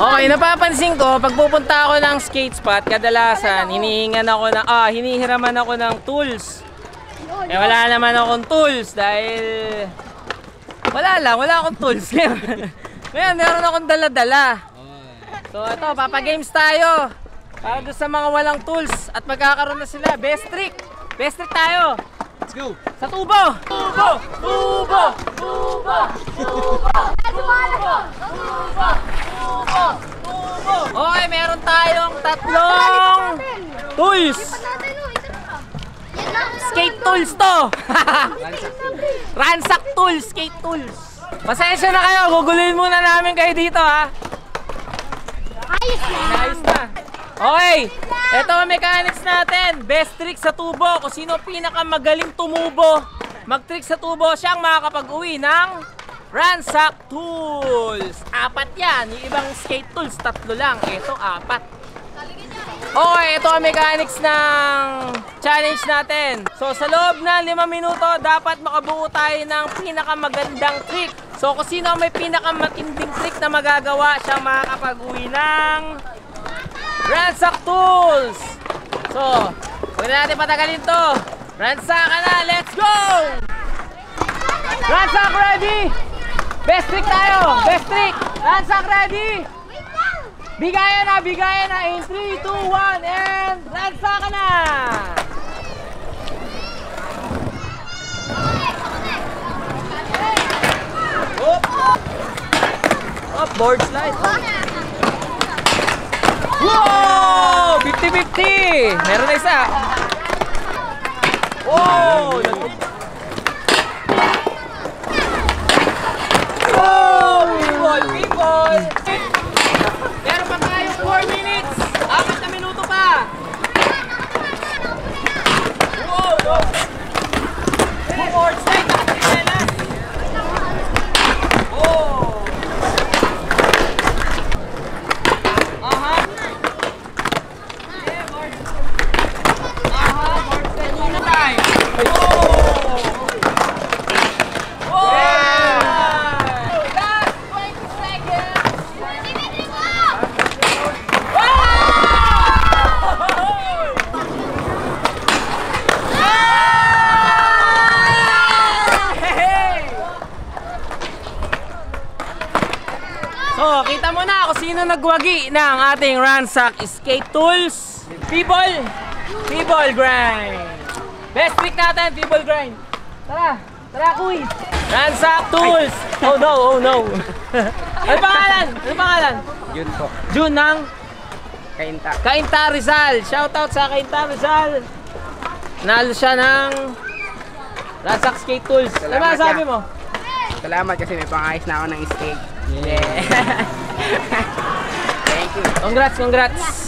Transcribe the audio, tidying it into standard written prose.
Okay, napapansin ko, pag pupunta ako ng skate spot, kadalasan, hinihiraman ako ng tools. Eh, wala naman akong tools dahil wala akong tools. Ngayon, meron akong dala-dala. So, ito, papagames tayo. Para doon sa mga walang tools at magkakaroon na sila. Best trick! Best trick tayo! Let's go! Sa tubo! Tubo! Tubo! Tubo! Tubo! Tubo! Tubo! Okay, meron tayong tatlong tools! Skate tools to! Ransack tools! Skate tools! Pasensya na kayo, guguluhin muna namin kayo dito ha! Ayos na! Okay, ito ang mechanics natin. Best trick sa tubo. Kung sino pinakamagaling tumubo, mag-trick sa tubo, siyang makakapag-uwi ng ransack tools. 4 yan. Yung ibang skate tools, 3 lang. Ito, 4. Okay, ito ang mechanics ng challenge natin. So, sa loob ng 5 minuto, dapat makabuo tayo ng pinakamagandang trick. So, kung sino ang may pinakamatinding trick na magagawa, siyang makakapag-uwi ng ransack tools! So, huwag na natin patagalin to. Ransack ka na! Let's go! Ransack ready! Best trick tayo! Best trick! Ransack ready! Bigayan na! Bigayan na! In 3, 2, 1, and ransack ka na! Oh, board slide! Wow! 50-50! Meron na isa! Wow! Wow! People! Meron pa tayong 4 minutes! 4 na minuto pa! Wow! Board slide! Nakatinelas! Oh! So, kita mo na kung sino nagwagi ng ating ransack skate tools. People grind. Best trick natin, people grind. Tara, kuy. Ransack tools. Oh no. Ano pangalan? Yun po. Jun ng Kainta Rizal. Shoutout sa Kainta Rizal. Nalo siya ng ransack skate tools. Ano ba sabi mo? Salamat kasi may pangayos na ako ng skate. Yeah. Thank you. Congrats.